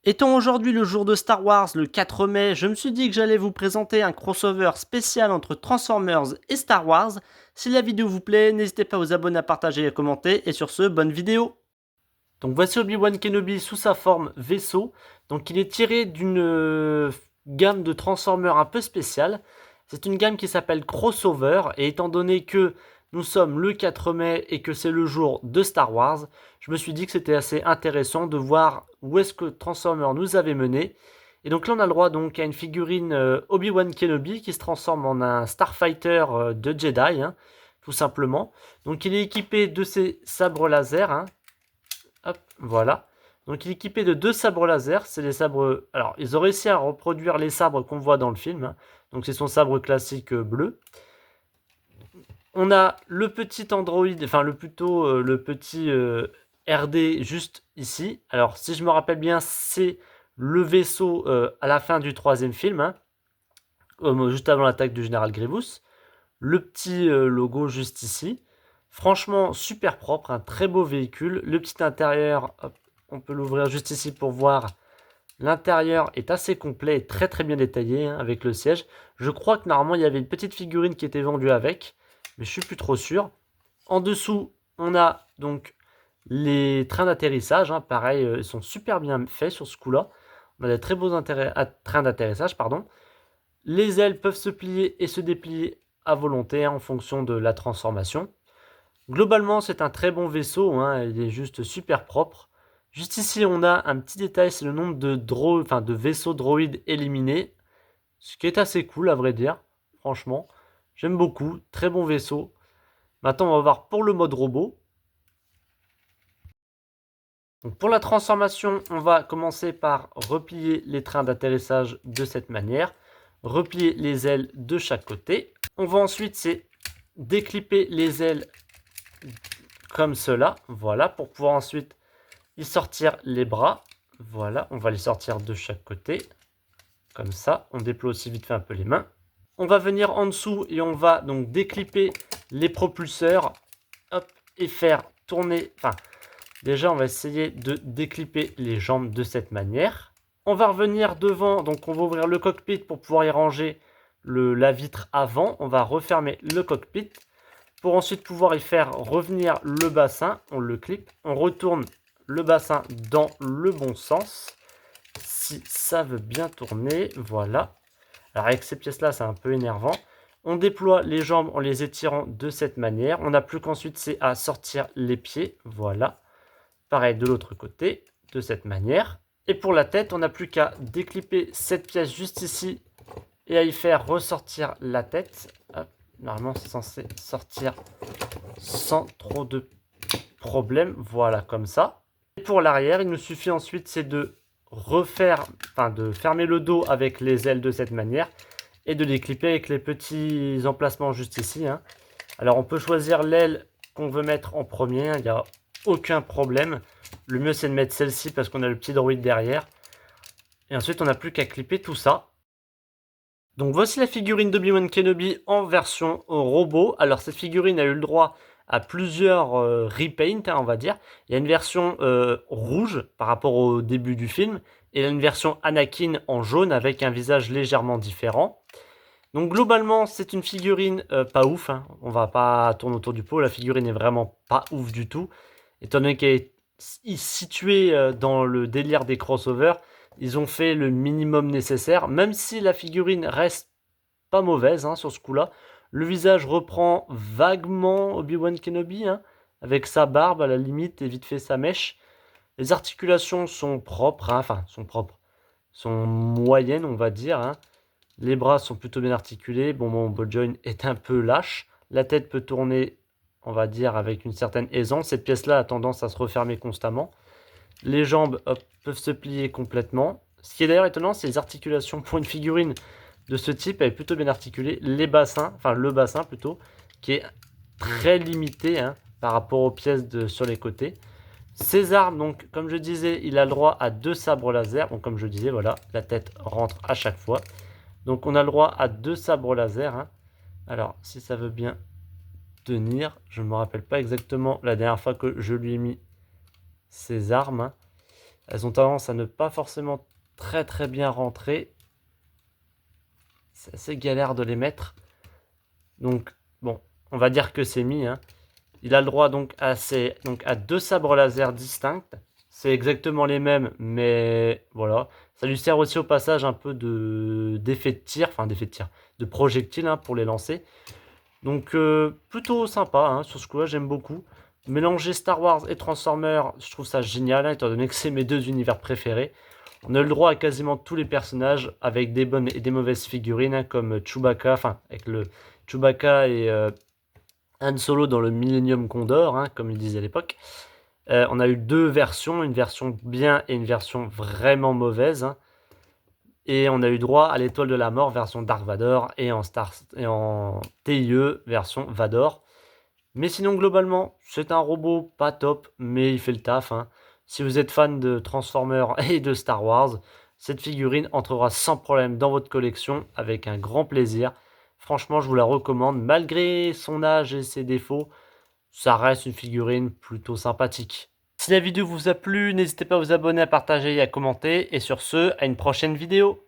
Étant aujourd'hui le jour de Star Wars, le 4 mai, je me suis dit que j'allais vous présenter un crossover spécial entre Transformers et Star Wars. Si la vidéo vous plaît, n'hésitez pas à vous abonner, à partager et à commenter. Et sur ce, bonne vidéo. Donc voici Obi-Wan Kenobi sous sa forme vaisseau. Donc il est tiré d'une gamme de Transformers un peu spéciale. C'est une gamme qui s'appelle Crossover. Et étant donné que nous sommes le 4 mai et que c'est le jour de Star Wars, je me suis dit que c'était assez intéressant de voir où est-ce que Transformers nous avait mené. Et donc là on a le droit donc à une figurine Obi-Wan Kenobi qui se transforme en un Starfighter de Jedi, hein, tout simplement. Donc il est équipé de ses sabres laser, hein. Hop, voilà. Donc il est équipé de deux sabres laser. C'est les sabres. Alors, ils ont réussi à reproduire les sabres qu'on voit dans le film, hein. Donc c'est son sabre classique bleu. On a le petit Android, enfin le petit RD juste ici. Alors si je me rappelle bien, c'est le vaisseau à la fin du troisième film, hein, juste avant l'attaque du général Grievous. Le petit logo juste ici. Franchement, super propre, un très beau véhicule. Le petit intérieur, hop, on peut l'ouvrir juste ici pour voir. L'intérieur est assez complet et très très bien détaillé, hein, avec le siège. Je crois que normalement il y avait une petite figurine qui était vendue avec, mais je suis plus trop sûr. En dessous, on a donc les trains d'atterrissage, hein, pareil, ils sont super bien faits sur ce coup-là. On a des très beaux trains d'atterrissage, pardon. Les ailes peuvent se plier et se déplier à volonté, hein, en fonction de la transformation. Globalement, c'est un très bon vaisseau, hein, il est juste super propre. Juste ici, on a un petit détail, c'est le nombre de vaisseaux droïdes éliminés, ce qui est assez cool à vrai dire, franchement. J'aime beaucoup, très bon vaisseau. Maintenant, on va voir pour le mode robot. Donc pour la transformation, on va commencer par replier les trains d'atterrissage de cette manière, replier les ailes de chaque côté. On va ensuite déclipper les ailes comme cela, voilà, pour pouvoir ensuite y sortir les bras. Voilà, on va les sortir de chaque côté, comme ça. On déploie aussi vite fait un peu les mains. On va venir en dessous et on va donc déclipper les propulseurs, hop, et faire tourner, enfin, déjà on va essayer de déclipper les jambes de cette manière. On va revenir devant, donc on va ouvrir le cockpit pour pouvoir y ranger la vitre avant. On va refermer le cockpit pour ensuite pouvoir y faire revenir le bassin. On le clip, on retourne le bassin dans le bon sens. Si ça veut bien tourner, voilà. Alors avec ces pièces-là, c'est un peu énervant. On déploie les jambes en les étirant de cette manière. On n'a plus qu'ensuite, c'est à sortir les pieds, voilà. Pareil de l'autre côté, de cette manière. Et pour la tête, on n'a plus qu'à déclipper cette pièce juste ici et à y faire ressortir la tête. Hop, normalement, c'est censé sortir sans trop de problème. Voilà, comme ça. Et pour l'arrière, il nous suffit ensuite, c'est de de fermer le dos avec les ailes de cette manière et de les clipper avec les petits emplacements juste ici, hein. Alors, on peut choisir l'aile qu'on veut mettre en premier, hein, il n'y a aucun problème. Le mieux, c'est de mettre celle-ci parce qu'on a le petit droïde derrière. Et ensuite, on n'a plus qu'à clipper tout ça. Donc voici la figurine d'Obi-Wan Kenobi en version robot. Alors cette figurine a eu le droit à plusieurs repaints, hein, on va dire. Il y a une version rouge par rapport au début du film. Et il y a une version Anakin en jaune avec un visage légèrement différent. Donc globalement, c'est une figurine pas ouf, hein. On va pas tourner autour du pot. La figurine est vraiment pas ouf du tout. Étant donné qu'elle est située dans le délire des crossovers, ils ont fait le minimum nécessaire. Même si la figurine reste pas mauvaise, hein, sur ce coup-là. Le visage reprend vaguement Obi-Wan Kenobi, hein, avec sa barbe à la limite et vite fait sa mèche. Les articulations sont propres, hein, enfin sont propres, sont moyennes on va dire, hein. Les bras sont plutôt bien articulés. Bon, mon ball joint est un peu lâche. La tête peut tourner, on va dire, avec une certaine aisance. Cette pièce-là a tendance à se refermer constamment. Les jambes, hop, peuvent se plier complètement. Ce qui est d'ailleurs étonnant, c'est les articulations pour une figurine de ce type. Elle est plutôt bien articulée. Les bassins, enfin le bassin plutôt, qui est très limité, hein, par rapport aux pièces sur les côtés. Ses armes, donc, comme je disais, il a le droit à deux sabres laser. Donc, comme je disais, voilà, la tête rentre à chaque fois. Donc on a le droit à deux sabres laser, hein. Alors si ça veut bien tenir, je ne me rappelle pas exactement la dernière fois que je lui ai mis ses armes, hein. elles ont tendance à ne pas forcément très bien rentrer. C'est assez galère de les mettre. Donc, bon, on va dire que c'est mis. Hein. Il a le droit donc à 2 sabres laser distincts. C'est exactement les mêmes, mais voilà. Ça lui sert aussi au passage un peu d'effet de tir, enfin d'effet de tir, de projectile hein, pour les lancer. Donc plutôt sympa, hein, sur ce coup-là, j'aime beaucoup. Mélanger Star Wars et Transformers, je trouve ça génial, hein, étant donné que c'est mes 2 univers préférés. On a le droit à quasiment tous les personnages, avec des bonnes et des mauvaises figurines, hein, comme Chewbacca, enfin, avec le Chewbacca et Han Solo dans le Millennium Condor, hein, comme ils disaient à l'époque. On a eu 2 versions, une version bien et une version vraiment mauvaise. Hein. Et on a eu droit à l'étoile de la mort version Dark Vador et en TIE version Vador. Mais sinon globalement c'est un robot pas top mais il fait le taf. Hein. Si vous êtes fan de Transformers et de Star Wars, cette figurine entrera sans problème dans votre collection avec un grand plaisir. Franchement je vous la recommande malgré son âge et ses défauts. Ça reste une figurine plutôt sympathique. Si la vidéo vous a plu, n'hésitez pas à vous abonner, à partager et à commenter. Et sur ce, à une prochaine vidéo.